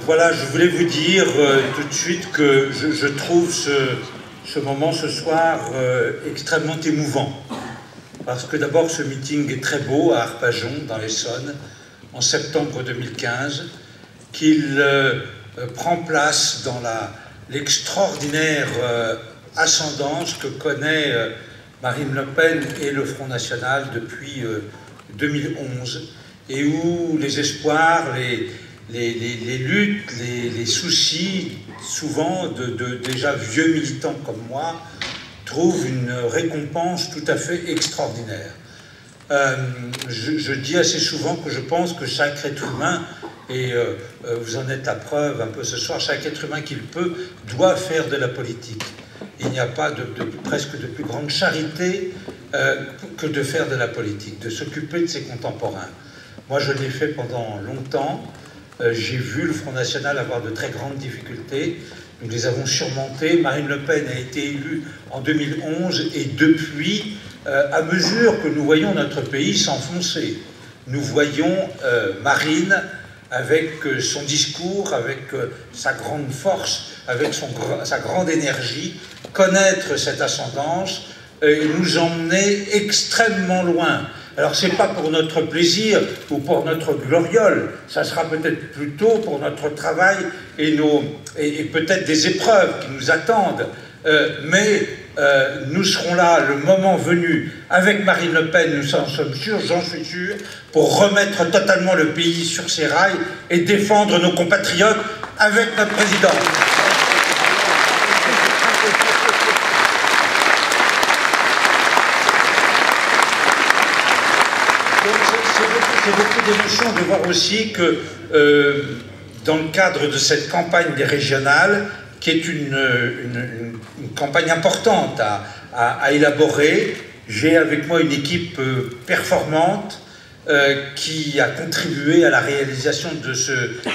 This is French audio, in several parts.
Voilà, je voulais vous dire tout de suite que je trouve ce moment ce soir extrêmement émouvant. Parce que d'abord, ce meeting est très beau à Arpajon, dans l'Essonne, en septembre 2015, qu'il prend place dans l'extraordinaire ascendance que connaît Marine Le Pen et le Front National depuis 2011, et où les espoirs, les luttes, les soucis, souvent de déjà vieux militants comme moi, trouvent une récompense tout à fait extraordinaire. Je dis assez souvent que je pense que chaque être humain, et vous en êtes la preuve un peu ce soir, chaque être humain qu'il peut doit faire de la politique. Il n'y a pas presque de plus grande charité que de faire de la politique, de s'occuper de ses contemporains. Moi, je l'ai fait pendant longtemps. J'ai vu le Front National avoir de très grandes difficultés. Nous les avons surmontées. Marine Le Pen a été élue en 2011 et depuis, à mesure que nous voyons notre pays s'enfoncer, nous voyons Marine avec son discours, avec sa grande force, avec sa grande énergie, connaître cette ascendance et nous emmener extrêmement loin. Alors, ce n'est pas pour notre plaisir ou pour notre gloriole, ça sera peut-être plutôt pour notre travail et peut-être des épreuves qui nous attendent. Mais nous serons là, le moment venu, avec Marine Le Pen, nous en sommes sûrs, j'en suis sûr, pour remettre totalement le pays sur ses rails et défendre nos compatriotes avec notre président. C'est beaucoup d'émotion de voir aussi que dans le cadre de cette campagne des régionales, qui est une campagne importante à élaborer, j'ai avec moi une équipe performante qui a contribué à la réalisation de ce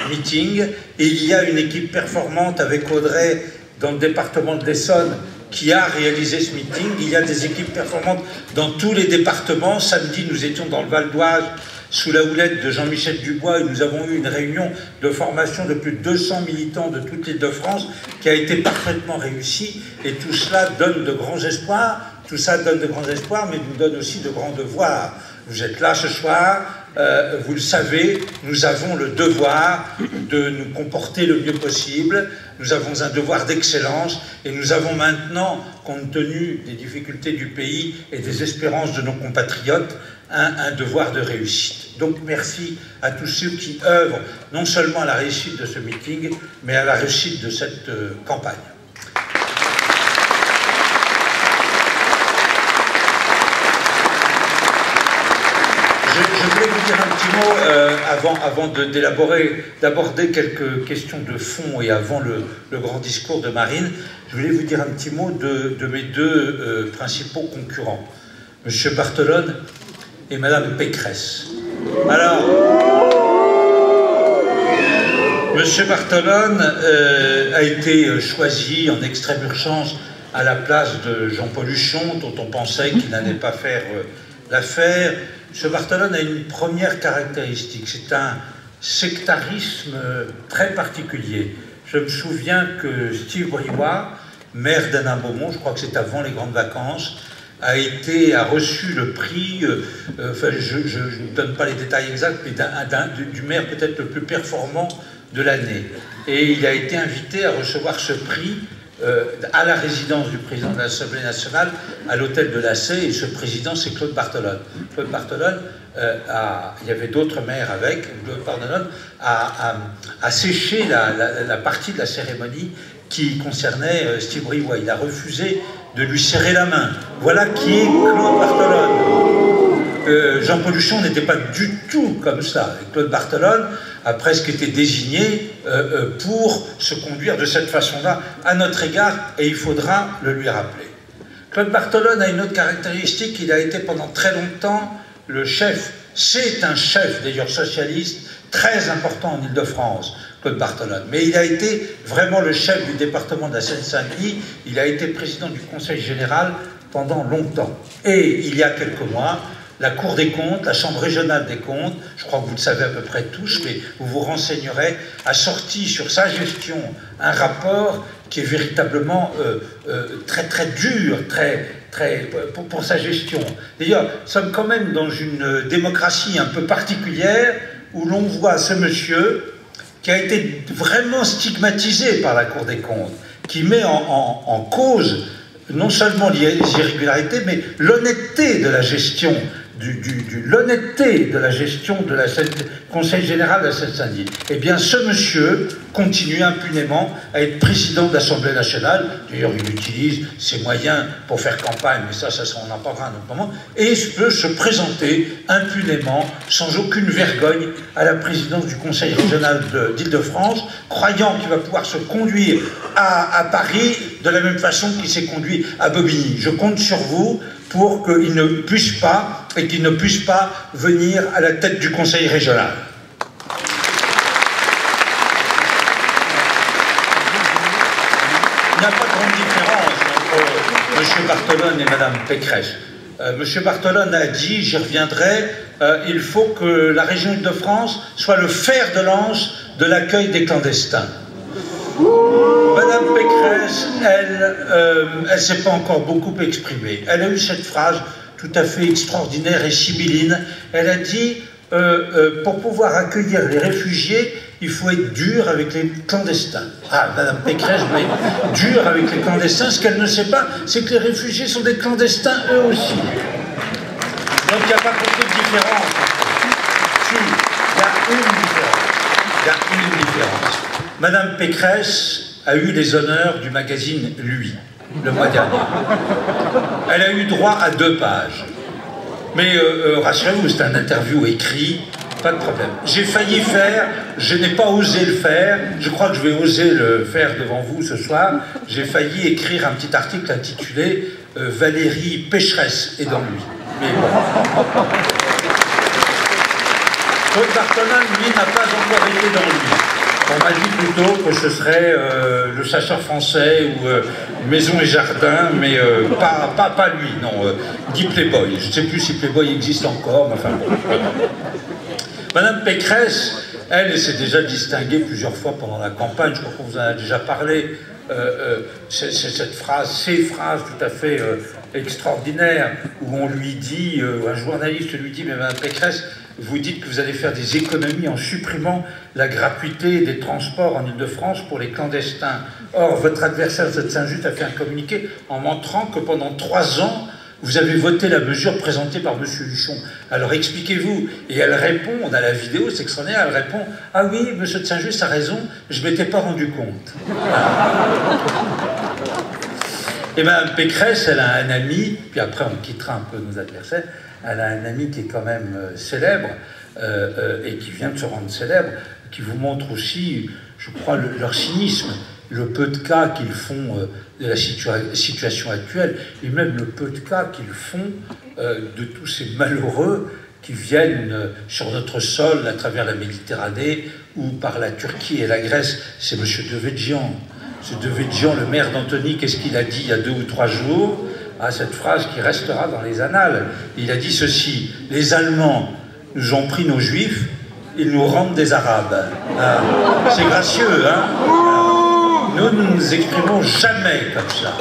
meeting. Et il y a une équipe performante avec Audrey dans le département de l'Essonne qui a réalisé ce meeting. Il y a des équipes performantes dans tous les départements. Samedi, nous étions dans le Val d'Oise, sous la houlette de Jean-Michel Dubois, et nous avons eu une réunion de formation de plus de 200 militants de toute l'Île-de-France qui a été parfaitement réussie, et tout cela donne de grands espoirs. Tout ça donne de grands espoirs, mais nous donne aussi de grands devoirs. Vous êtes là ce soir, vous le savez, nous avons le devoir de nous comporter le mieux possible, nous avons un devoir d'excellence, et nous avons maintenant, compte tenu des difficultés du pays et des espérances de nos compatriotes, un devoir de réussite. Donc merci à tous ceux qui œuvrent non seulement à la réussite de ce meeting, mais à la réussite de cette campagne. Je voulais vous dire un petit mot avant d'aborder quelques questions de fond et avant le grand discours de Marine. Je voulais vous dire un petit mot de mes deux principaux concurrents, M. Barthelone et Mme Pécresse. Alors, M. Barthelone a été choisi en extrême urgence à la place de Jean-Paul Huchon, dont on pensait qu'il n'allait pas faire l'affaire. M. Barthelone a une première caractéristique, c'est un sectarisme très particulier. Je me souviens que Steve Briouat, maire d'Hénin-Beaumont, je crois que c'est avant les grandes vacances, a reçu le prix, enfin je ne donne pas les détails exacts, mais du maire peut-être le plus performant de l'année. Et il a été invité à recevoir ce prix à la résidence du président de l'Assemblée nationale, à l'hôtel de l'Assé, et ce président, c'est Claude Barthelone. Claude Barthelone, il y avait d'autres maires avec, Claude Barthelone a séché la partie de la cérémonie qui concernait Steve Briouat. Il a refusé de lui serrer la main. Voilà qui est Claude Barthelone. Jean-Paul Huchon n'était pas du tout comme ça. Et Claude Barthelone a presque été désigné pour se conduire de cette façon-là à notre égard, et il faudra le lui rappeler. Claude Barthelone a une autre caractéristique, il a été pendant très longtemps le chef, c'est un chef d'ailleurs socialiste, très important en Île-de-France, Claude Barthelone. Mais il a été vraiment le chef du département de la Seine-Saint-Denis, il a été président du Conseil général pendant longtemps. Et il y a quelques mois, la Cour des comptes, la Chambre régionale des comptes, je crois que vous le savez à peu près tous, mais vous vous renseignerez, a sorti sur sa gestion un rapport qui est véritablement très très dur, pour sa gestion. D'ailleurs, nous sommes quand même dans une démocratie un peu particulière où l'on voit ce monsieur qui a été vraiment stigmatisé par la Cour des comptes, qui met en cause non seulement les irrégularités, mais l'honnêteté de la gestion l'honnêteté de la gestion de la Conseil général de la Seine-Saint-Denis. Eh bien, ce monsieur continue impunément à être président de l'Assemblée nationale. D'ailleurs, il utilise ses moyens pour faire campagne, mais ça on en parlera à un autre moment, et il peut se présenter impunément, sans aucune vergogne, à la présidence du Conseil régional d'Île-de-France, croyant qu'il va pouvoir se conduire à Paris de la même façon qu'il s'est conduit à Bobigny. Je compte sur vous pour qu'il ne puisse pas, et qu'il ne puisse pas venir à la tête du Conseil régional. Il n'y a pas de grande différence entre M. Bartolone et Mme Pécresse. M. Bartolone a dit, j'y reviendrai, il faut que la région Île-de-France soit le fer de lance de l'accueil des clandestins. Madame Pécresse, elle ne s'est pas encore beaucoup exprimée. Elle a eu cette phrase tout à fait extraordinaire et sibylline. Elle a dit, pour pouvoir accueillir les réfugiés, il faut être dur avec les clandestins. Ah, Madame Pécresse va être dure avec les clandestins. Ce qu'elle ne sait pas, c'est que les réfugiés sont des clandestins eux aussi. Donc il n'y a pas beaucoup de différence. Si, il y a une différence. Il y a une différence. Madame Pécresse a eu les honneurs du magazine Lui, le mois dernier. Elle a eu droit à 2 pages. Mais rassurez-vous, c'est un interview écrit, pas de problème. J'ai failli faire, je n'ai pas osé le faire, je crois que je vais oser le faire devant vous ce soir. J'ai failli écrire un petit article intitulé « Valérie Pécheresse est dans lui ». Mais bon. Claude Bartolone, lui, n'a pas encore été dans lui. On m'a dit plutôt que ce serait le chasseur français ou Maison et Jardin, mais pas lui, non. Guy Playboy. Je ne sais plus si Playboy existe encore, mais enfin bon. Madame Pécresse, elle s'est déjà distinguée plusieurs fois pendant la campagne, je crois qu'on vous en a déjà parlé. C'est ces phrases tout à fait extraordinaires où on lui dit, un journaliste lui dit, mais Madame Pécresse, vous dites que vous allez faire des économies en supprimant la gratuité des transports en Île-de-France pour les clandestins. Or, votre adversaire de Saint-Just a fait un communiqué en montrant que pendant 3 ans, vous avez voté la mesure présentée par M. Luchon. Alors expliquez-vous. Et elle répond, on a la vidéo, c'est extraordinaire, elle répond « Ah oui, M. de Saint-Just a raison, je ne m'étais pas rendu compte. » Et Mme Pécresse, elle a un ami, puis après on quittera un peu nos adversaires, elle a un ami qui est quand même célèbre, et qui vient de se rendre célèbre, qui vous montre aussi, je crois, leur cynisme, le peu de cas qu'ils font de la situation actuelle, et même le peu de cas qu'ils font de tous ces malheureux qui viennent sur notre sol à travers la Méditerranée ou par la Turquie et la Grèce. C'est M. Devedjian. M. Devedjian, le maire d'Antony, qu'est-ce qu'il a dit il y a 2 ou 3 jours? Ah, cette phrase qui restera dans les annales. Il a dit ceci: les Allemands nous ont pris nos Juifs, ils nous rendent des Arabes. Ah, c'est gracieux, hein? Nous ne nous exprimons jamais comme ça.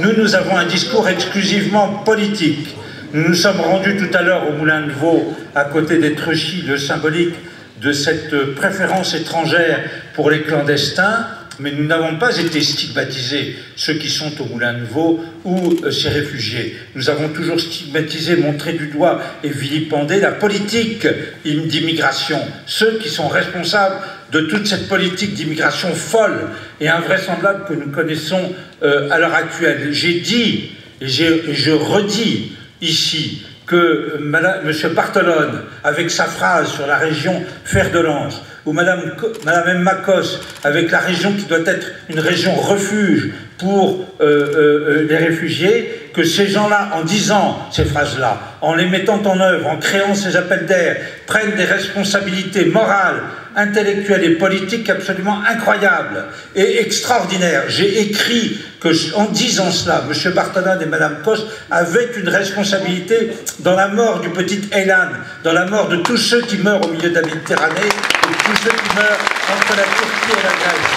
Nous avons un discours exclusivement politique. Nous nous sommes rendus tout à l'heure au Moulin de Vaux, à côté des Truchy, le symbolique de cette préférence étrangère pour les clandestins, mais nous n'avons pas été stigmatisés, ceux qui sont au Moulin de Vaux ou ces réfugiés. Nous avons toujours stigmatisé, montré du doigt et vilipendé la politique d'immigration, ceux qui sont responsables de toute cette politique d'immigration folle et invraisemblable que nous connaissons à l'heure actuelle. J'ai dit, et je redis ici, que M. Bartolone, avec sa phrase sur la région fer de lance, ou Madame M. Makos, avec la région qui doit être une région refuge pour les réfugiés, que ces gens-là, en disant ces phrases-là, en les mettant en œuvre, en créant ces appels d'air, prennent des responsabilités morales, intellectuelle et politique absolument incroyable et extraordinaire. J'ai écrit que, en disant cela, M. Barthelin et Mme Koch avaient une responsabilité dans la mort du petit Elan, dans la mort de tous ceux qui meurent au milieu de la Méditerranée, et de tous ceux qui meurent entre la Turquie et la Grèce.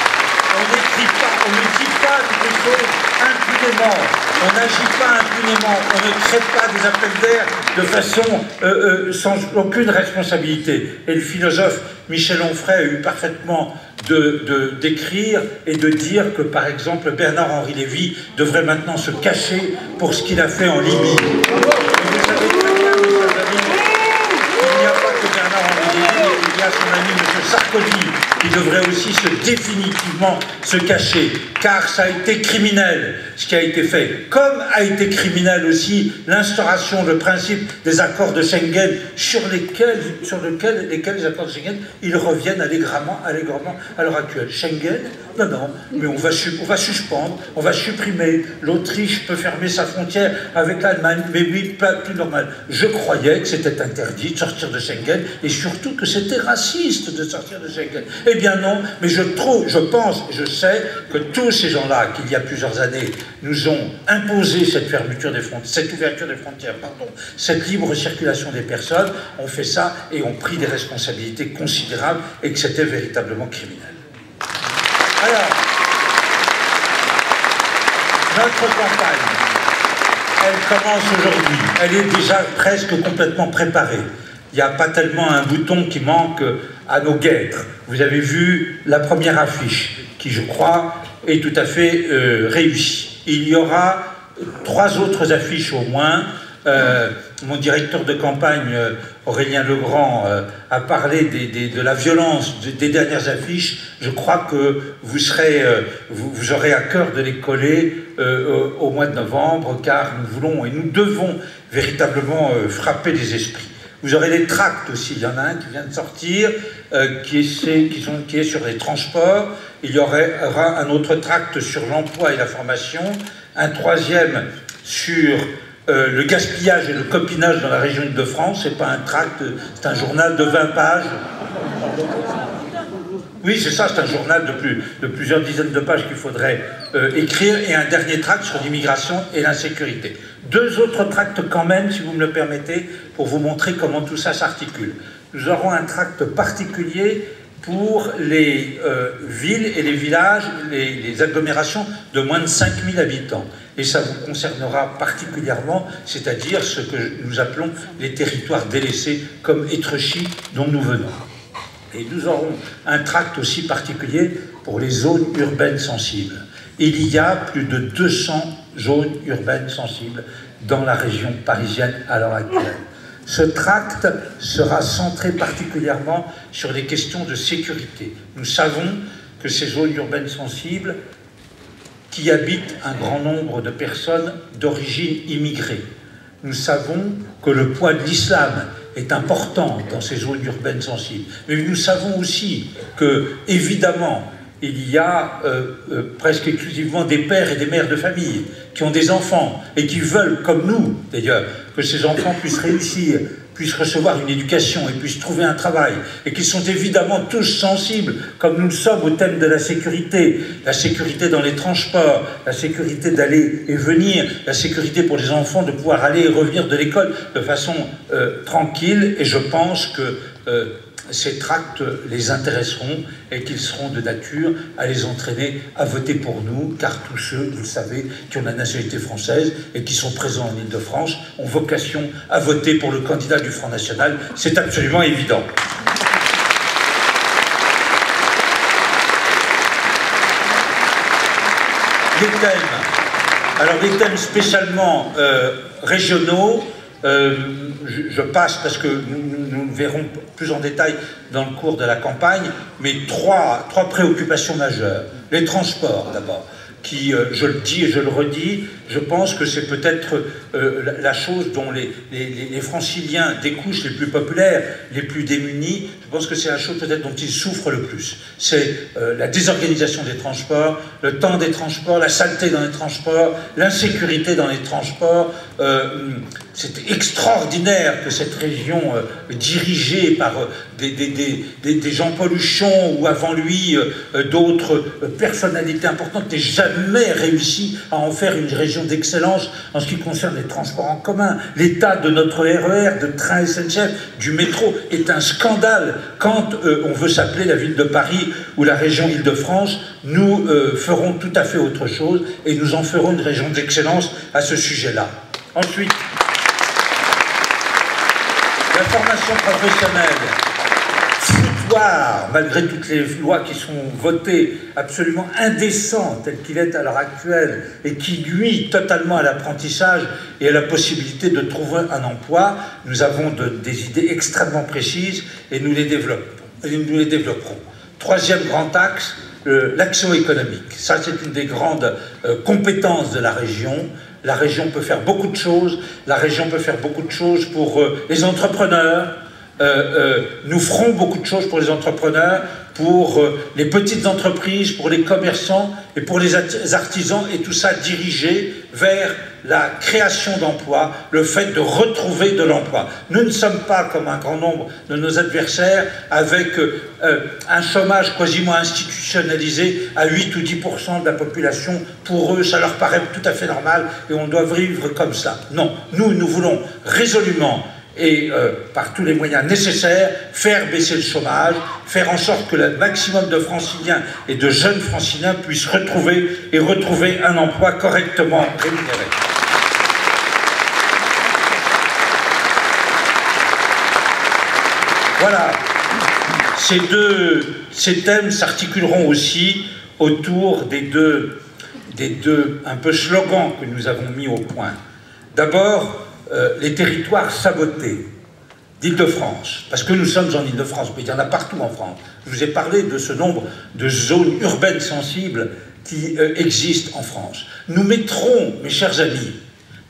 On n'écrit pas, on ne dit pas des choses impunément, on n'agit pas impunément, on ne crée pas des appels d'air de façon sans aucune responsabilité. Et le philosophe Michel Onfray a eu parfaitement d'écrire et de dire que, par exemple, Bernard-Henri Lévy devrait maintenant se cacher pour ce qu'il a fait en Libye. Et vous savez très bien, mes chers amis, il n'y a pas que Bernard-Henri Lévy, il y a son ami M. Sarkozy qui devrait aussi définitivement se cacher, car ça a été criminel ce qui a été fait, comme a été criminel aussi l'instauration, le principe des accords de Schengen, sur lesquels les accords de Schengen, ils reviennent allègrement à l'heure actuelle. Schengen, non, mais on va suspendre, on va supprimer, l'Autriche peut fermer sa frontière avec l'Allemagne, mais oui, pas plus normal. Je croyais que c'était interdit de sortir de Schengen, et surtout que c'était raciste de sortir de Schengen. Eh bien non, mais je pense, je sais que tous ces gens-là, qu'il y a plusieurs années, nous ont imposé cette ouverture des frontières, cette libre circulation des personnes, ont fait ça et ont pris des responsabilités considérables et que c'était véritablement criminel. Alors, notre campagne, elle commence aujourd'hui, elle est déjà presque complètement préparée. Il n'y a pas tellement un bouton qui manque à nos guêtres. Vous avez vu la première affiche, qui je crois est tout à fait réussie. Il y aura 3 autres affiches au moins. Mon directeur de campagne, Aurélien Legrand, a parlé de la violence des dernières affiches. Je crois que vous aurez à cœur de les coller au mois de novembre, car nous voulons et nous devons véritablement frapper les esprits. Vous aurez des tracts aussi, il y en a un qui vient de sortir, qui est sur les transports. Il y aura un autre tract sur l'emploi et la formation, un troisième sur le gaspillage et le copinage dans la région Île-de-France. C'est pas un tract, c'est un journal de 20 pages. Oui, c'est ça, c'est un journal de plusieurs dizaines de pages qu'il faudrait écrire, et un dernier tract sur l'immigration et l'insécurité. 2 autres tracts quand même, si vous me le permettez, pour vous montrer comment tout ça s'articule. Nous aurons un tract particulier pour les villes et les villages, les agglomérations de moins de 5000 habitants. Et ça vous concernera particulièrement, c'est-à-dire ce que nous appelons les territoires délaissés, comme Étrechy, dont nous venons. Et nous aurons un tract aussi particulier pour les zones urbaines sensibles. Il y a plus de 200 zones urbaines sensibles dans la région parisienne à l'heure actuelle. Ce tract sera centré particulièrement sur les questions de sécurité. Nous savons que ces zones urbaines sensibles, qui habitent un grand nombre de personnes d'origine immigrée, nous savons que le poids de l'islam est important dans ces zones urbaines sensibles. Mais nous savons aussi que, évidemment, il y a presque exclusivement des pères et des mères de famille qui ont des enfants et qui veulent, comme nous d'ailleurs, que ces enfants puissent réussir, puissent recevoir une éducation et puissent trouver un travail, et qui sont évidemment tous sensibles, comme nous le sommes, au thème de la sécurité dans les transports, la sécurité d'aller et venir, la sécurité pour les enfants de pouvoir aller et revenir de l'école de façon tranquille. Et je pense que ces tracts les intéresseront et qu'ils seront de nature à les entraîner à voter pour nous, car tous ceux, vous le savez, qui ont la nationalité française et qui sont présents en Île-de-France ont vocation à voter pour le candidat du Front National. C'est absolument évident. Les thèmes. Alors les thèmes spécialement régionaux, je passe parce que nous verrons plus en détail dans le cours de la campagne, mais trois préoccupations majeures. Les transports d'abord. qui, je le dis et je le redis, je pense que c'est peut-être la chose dont les franciliens des couches les plus populaires, les plus démunis, je pense que c'est la chose peut-être dont ils souffrent le plus. C'est la désorganisation des transports, le temps des transports, la saleté dans les transports, l'insécurité dans les transports. C'est extraordinaire que cette région dirigée par des Jean-Paul Huchon ou avant lui d'autres personnalités importantes n'ait jamais réussi à en faire une région d'excellence en ce qui concerne les transports en commun. L'état de notre RER, de train SNCF, du métro est un scandale. Quand on veut s'appeler la ville de Paris ou la région Île-de-France, nous ferons tout à fait autre chose et nous en ferons une région d'excellence à ce sujet-là. Ensuite, la formation professionnelle, foutoir, malgré toutes les lois qui sont votées, absolument indécent tel qu'il est à l'heure actuelle, et qui nuit totalement à l'apprentissage et à la possibilité de trouver un emploi, nous avons des idées extrêmement précises et nous les développerons. Troisième grand axe, l'action économique. Ça, c'est une des grandes compétences de la région. La région peut faire beaucoup de choses. La région peut faire beaucoup de choses pour les entrepreneurs. Nous ferons beaucoup de choses pour les entrepreneurs, pour les petites entreprises, pour les commerçants et pour les artisans, et tout ça dirigé vers la création d'emplois, le fait de retrouver de l'emploi. Nous ne sommes pas comme un grand nombre de nos adversaires avec un chômage quasiment institutionnalisé à 8 ou 10% de la population. Pour eux, ça leur paraît tout à fait normal et on doit vivre comme ça. Non, nous voulons résolument et par tous les moyens nécessaires, faire baisser le chômage, faire en sorte que le maximum de franciliens et de jeunes franciliens puissent retrouver un emploi correctement rémunéré. Voilà, ces thèmes s'articuleront aussi autour des deux un peu slogans que nous avons mis au point. D'abord, les territoires sabotés d'Île-de-France, parce que nous sommes en Île-de-France, mais il y en a partout en France. Je vous ai parlé de ce nombre de zones urbaines sensibles qui existent en France. Nous mettrons, mes chers amis,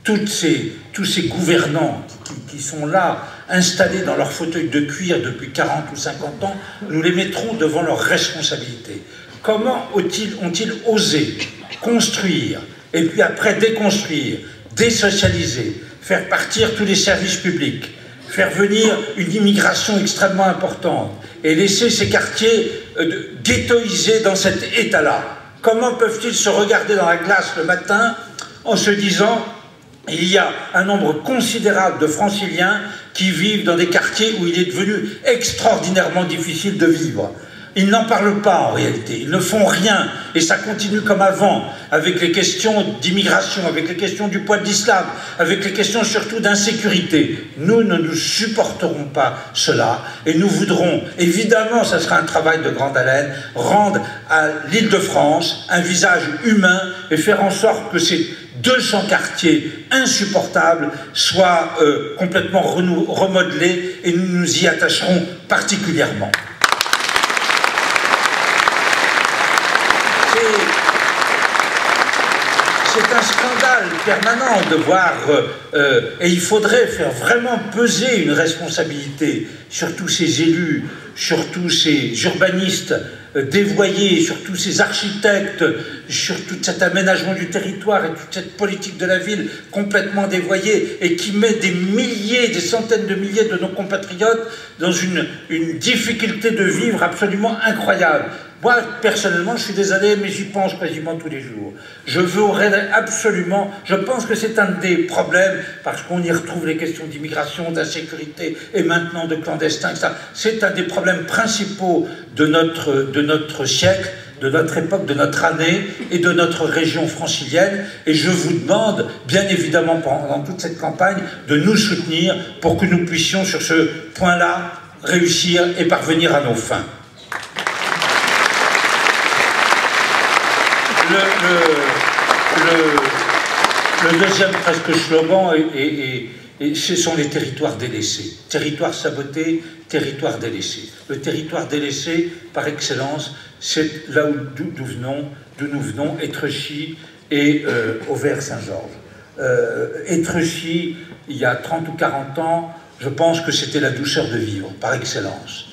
tous ces gouvernants qui sont là, installés dans leur fauteuil de cuir depuis 40 ou 50 ans, nous les mettrons devant leurs responsabilités. Comment ont-ils osé construire, et puis après déconstruire, désocialiser, faire partir tous les services publics, faire venir une immigration extrêmement importante et laisser ces quartiers ghettoisés dans cet état-là? Comment peuvent-ils se regarder dans la glace le matin en se disant « il y a un nombre considérable de franciliens qui vivent dans des quartiers où il est devenu extraordinairement difficile de vivre ». Ils n'en parlent pas en réalité, ils ne font rien, et ça continue comme avant, avec les questions d'immigration, avec les questions du poids de l'islam, avec les questions surtout d'insécurité. Nous ne nous supporterons pas cela, et nous voudrons, évidemment, ça sera un travail de grande haleine, rendre à l'Île-de-France un visage humain, et faire en sorte que ces 200 quartiers insupportables soient complètement remodelés, et nous nous y attacherons particulièrement. C'est un scandale permanent de voir, et il faudrait faire vraiment peser une responsabilité sur tous ces élus, sur tous ces urbanistes dévoyés, sur tous ces architectes, sur tout cet aménagement du territoire et toute cette politique de la ville complètement dévoyée et qui met des milliers, des centaines de milliers de nos compatriotes dans une difficulté de vivre absolument incroyable. Moi, personnellement, je suis désolé, mais j'y pense quasiment tous les jours. Je voudrais absolument, je pense que c'est un des problèmes, parce qu'on y retrouve les questions d'immigration, d'insécurité, et maintenant de clandestins, etc. C'est un des problèmes principaux de notre siècle, de notre époque, de notre année, et de notre région francilienne. Et je vous demande, bien évidemment, pendant toute cette campagne, de nous soutenir pour que nous puissions, sur ce point-là, réussir et parvenir à nos fins. Le deuxième presque slogan et ce sont les territoires délaissés. Territoires sabotés, territoires délaissés. Le territoire délaissé, par excellence, c'est là d'où nous venons, Étrechy et Auvers-Saint-Georges. Étrechy, il y a 30 ou 40 ans, je pense que c'était la douceur de vivre, par excellence.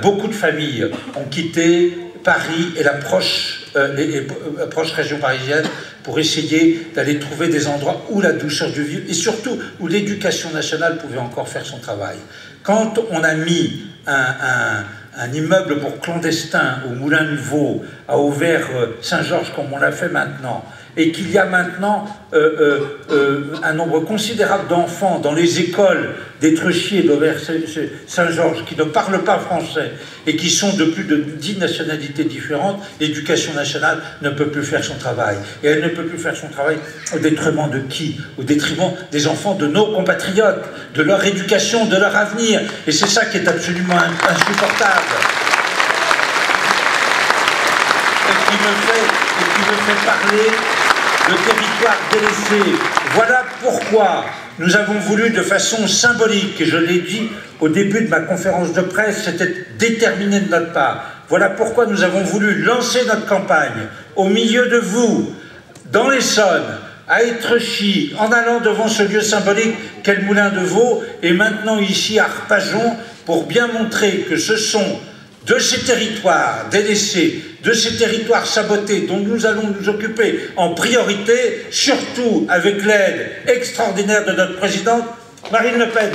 Beaucoup de familles ont quitté Paris et la proche région parisienne pour essayer d'aller trouver des endroits où la douceur du vivre et surtout où l'éducation nationale pouvait encore faire son travail. Quand on a mis un immeuble pour clandestins au Moulin du Vau, à Auvers-Saint-Georges, comme on l'a fait maintenant, et qu'il y a maintenant un nombre considérable d'enfants dans les écoles d'Étrechy et d'Auvers-Saint-Georges qui ne parlent pas français et qui sont de plus de 10 nationalités différentes, l'éducation nationale ne peut plus faire son travail. Et elle ne peut plus faire son travail au détriment de qui? Au détriment des enfants de nos compatriotes, de leur éducation, de leur avenir. Et c'est ça qui est absolument insupportable. Et qui me fait parler de territoire délaissé. Voilà pourquoi nous avons voulu de façon symbolique, et je l'ai dit au début de ma conférence de presse, c'était déterminé de notre part. Voilà pourquoi nous avons voulu lancer notre campagne au milieu de vous, dans l'Essonne, à Étrechy, en allant devant ce lieu symbolique qu'est le Moulin de Vau, et maintenant ici à Arpajon, pour bien montrer que ce sont de ces territoires délaissés, de ces territoires sabotés dont nous allons nous occuper en priorité, surtout avec l'aide extraordinaire de notre présidente Marine Le Pen.